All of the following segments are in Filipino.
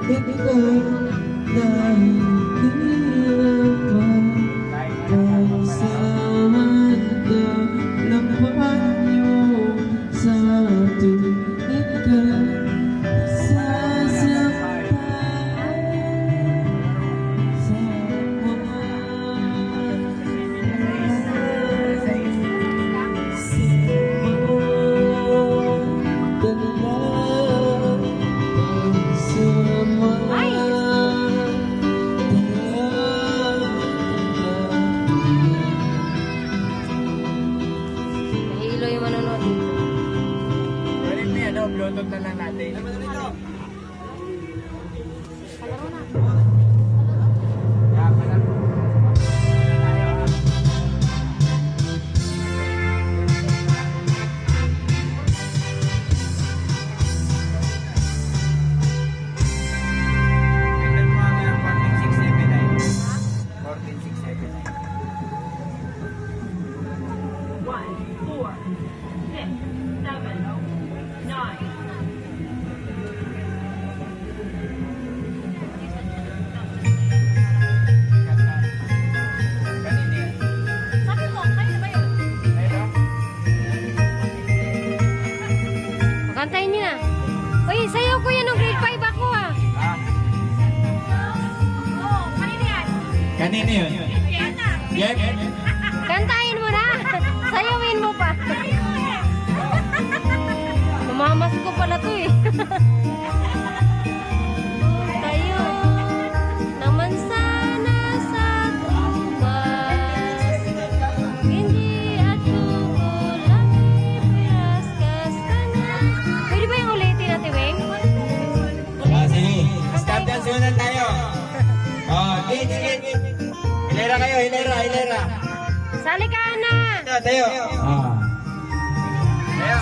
ikaw nahihirapan. Pagsamahan ka ng banyo sa tuwid ka sasaktan sa mga Nahilo yung manonood dito. Balik na yan, Bluetooth na lang natin. Kantayin niyo na. Uy, sayaw ko yan ng grade 5 ako ah. Kanina yun? Yep. Kantayin mo na. Sayawin mo pa. Mamamas ko pala to eh. Tayo naman sana sa tumas. Hindi ako lang ipiraskas ka na. Pwede ba yung ulitin natin, Weng? Sige. Stop dance muna tayo. Kids. Hilera kayo, hilera. Sali ka na. Tayo.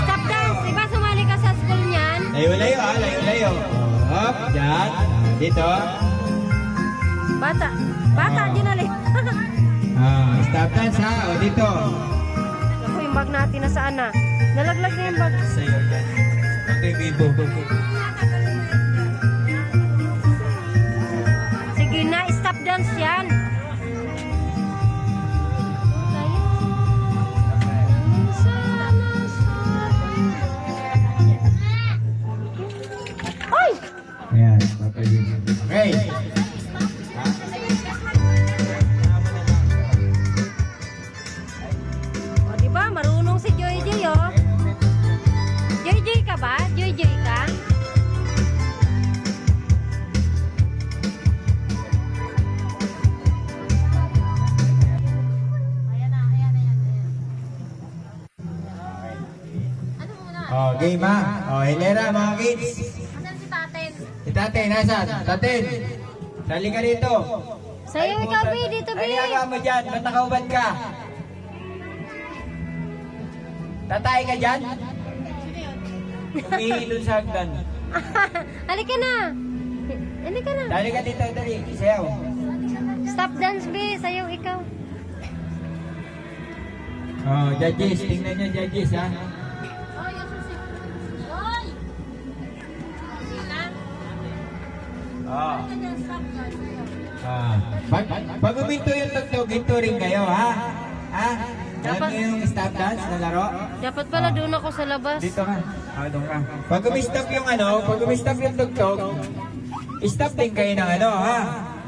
Stop dance. Iba sumali ka sa school niyan. Layo. Hop, dyan. Dito. Bata, dinali. Stop dance ha. O, dito. Ako, yung bag natin nasaan na? Nalaglag na yung bag. Sa'yo dyan. Okay, Bibo. Sige na, stop dance yan. Ay! Ayan, okay. O, diba? Marunong si Joy Joy, oh. Joy Joy ka ba? Joy Joy ka? Game ha. Hilera mga kids. Asan si Taten? Si Tate, nasan? Taten. Sali ka dito. Sayo ikaw, Bi. Dito, Bi. Kaya ka mo dyan. Ba't nakaubad ka? Tatay ka dyan? Umihilon sa hagdan. Halika na. Halika na. Dali ka dito, dali. Isayaw. Stop dance, Bi. Sayo ikaw. Judges. Tingnan nyo, judges ha. Pag uminto yung tugtog, ginto rin kayo, ha? Alam niyo yung stop dance na laro? Dapat pala doon ako sa labas. Dito ka. Doon ka. Pag umistop yung pag umistop yung tugtog, stop din kayo ng ha?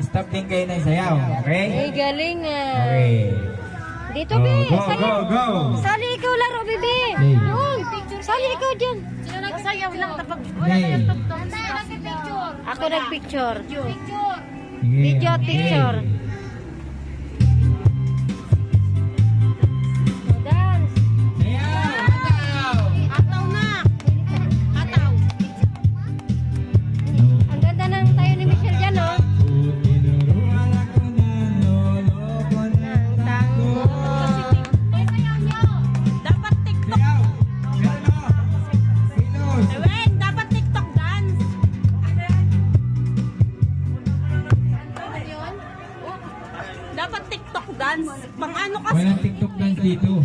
Stop din kayo ng sayaw, okay? Ay, galing ah. Okay. Dito, Bi. Go. Sali ikaw laro, Bibi. Hey. Doon. Sali ikaw dyan. Sino nagsayaw lang tapos wala kayong tugtog? Nagpicture. Ako nagpicture. Picture. Video picture. Dance. Sayaw! Ataw na. Ataw. Ang ganda ng tayo ni Michelle dyan, oh. Tinuruan ako na lolo ko na Ang tango. Ay, sayaw niyo. Dapat TikTok. Sayaw! Silos! Wen, dapat TikTok dance. Dapat TikTok dance. Pang ano kasi. Walang TikTok dance dito.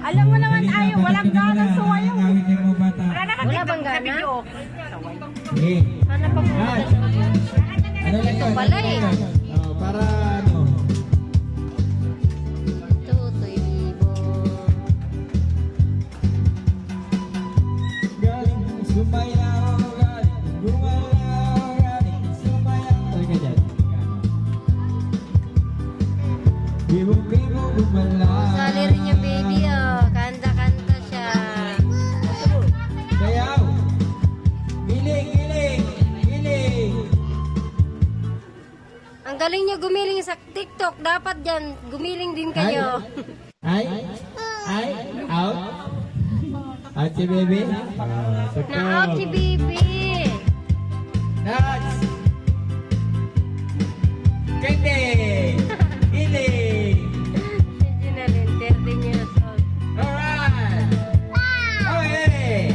Alam mo naman, ay, walang ganang suwayo. Awit yung mga bata. Wala na Wala bang gana? video. Okay. Hanap ako Ah. ng dalawa. Ano lang yun? Pala Ano eh. lang yun? Oh, para ano? Tutoy Bibo. Galing sumayaw, galing gumalaw, galing sumayaw. Talaga dyan. Bibong-bibong gumalaw. Sali rin yung baby oh. Kanta-kanta siya. Sayaw. Giling, giling, giling. Ang galing nyo gumiling sa TikTok. Dapat dyan, gumiling din kayo. Ay, out. Out si baby. Na-out si baby. Nuts. Giling. Giling. Si Junalyn, 13 years old. Alright. Okay.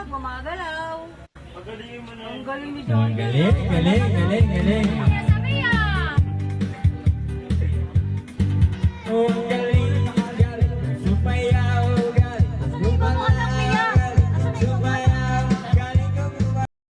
Gumagalaw. Ang galing ni Galing, galing, galing, galing.